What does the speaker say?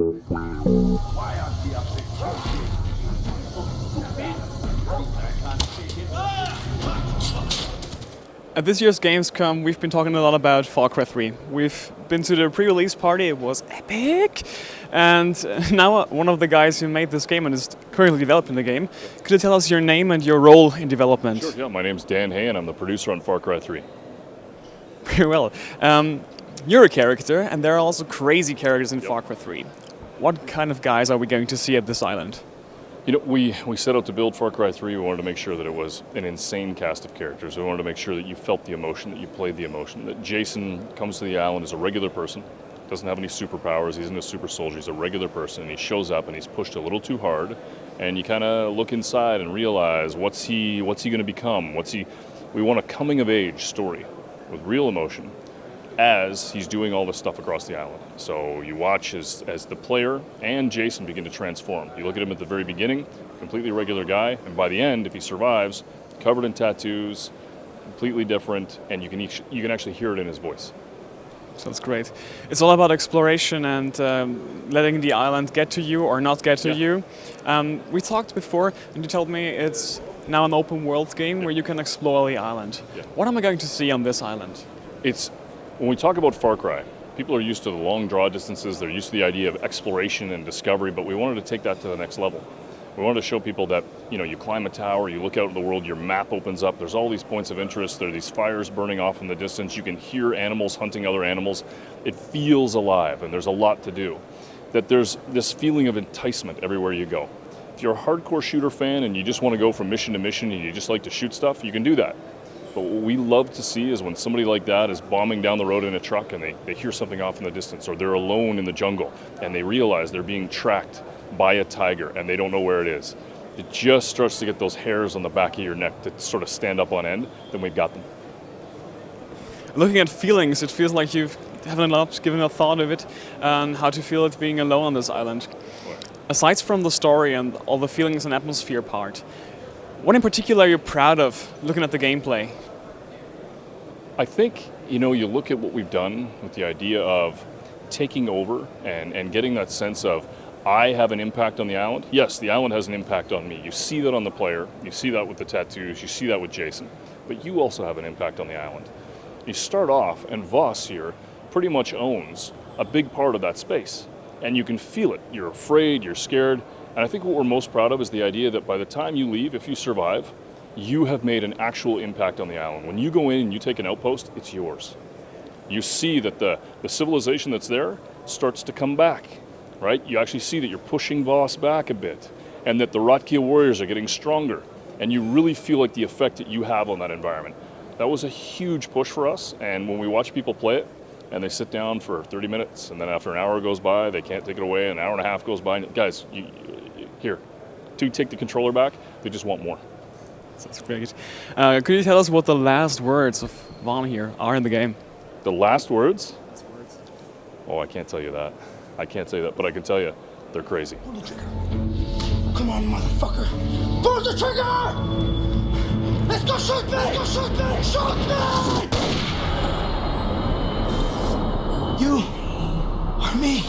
At this year's Gamescom, we've been talking a lot about FarCry 3. We've been to the pre-release party, it was epic! And now one of the guys who made this game and is currently developing the game, could you tell us your name and your role in development? Sure, yeah, my name's Dan Hay and I'm the producer on FarCry 3. Very well. You're a character, and there are also crazy characters in FarCry 3. What kind of guys are we going to see at this island? You know, we set out to build FarCry 3, we wanted to make sure that it was an insane cast of characters. We wanted to make sure that you felt the emotion, that you played the emotion, that Jason comes to the island as a regular person, doesn't have any superpowers, he isn't a super soldier, he's a regular person, and he shows up and he's pushed a little too hard, and you kind of look inside and realize, what's he going to become? We want a coming-of-age story with real emotion as he's doing all this stuff across the island. So you watch as the player and Jason begin to transform. You look at him at the very beginning, completely regular guy, and by the end, if he survives, covered in tattoos, completely different, and you can actually hear it in his voice. Sounds great. It's all about exploration and letting the island get to you or not get to you. We talked before, and you told me it's now an open world game where you can explore the island. Yeah. What am I going to see on this island? When we talk about FarCry, people are used to the long draw distances, they're used to the idea of exploration and discovery, but we wanted to take that to the next level. We wanted to show people that, you climb a tower, you look out at the world, your map opens up, there's all these points of interest, there are these fires burning off in the distance, you can hear animals hunting other animals. It feels alive, and there's a lot to do. That there's this feeling of enticement everywhere you go. If you're a hardcore shooter fan and you just want to go from mission to mission and you just like to shoot stuff, you can do that. But what we love to see is when somebody like that is bombing down the road in a truck and they hear something off in the distance, or they're alone in the jungle and they realize they're being tracked by a tiger and they don't know where it is. It just starts to get those hairs on the back of your neck to sort of stand up on end, then we've got them. Looking at feelings, it feels like you've given a thought of it and how to feel it being alone on this island. Aside from the story and all the feelings and atmosphere part, what in particular are you proud of looking at the gameplay? I think, you look at what we've done with the idea of taking over and getting that sense of, I have an impact on the island. Yes, the island has an impact on me. You see that on the player, you see that with the tattoos, you see that with Jason, but you also have an impact on the island. You start off, and Voss here pretty much owns a big part of that space, and you can feel it. You're afraid, you're scared, and I think what we're most proud of is the idea that by the time you leave, if you survive, you have made an actual impact on the island. When you go in and you take an outpost, it's yours. You see that the civilization that's there starts to come back, right? You actually see that you're pushing Voss back a bit, and that the Rotkia warriors are getting stronger, and you really feel like the effect that you have on that environment. That was a huge push for us, and when we watch people play it, and they sit down for 30 minutes, and then after an hour goes by, they can't take it away, an hour and a half goes by, and guys, here, to take the controller back, they just want more. That's great. Could you tell us what the last words of Vaughn here are in the game? The last words? Oh, I can't tell you that. I can't say that, but I can tell you, they're crazy. Pull the trigger. Come on, motherfucker. Pull the trigger! Let's go shoot me! Let's go shoot me! Shoot me! You are me.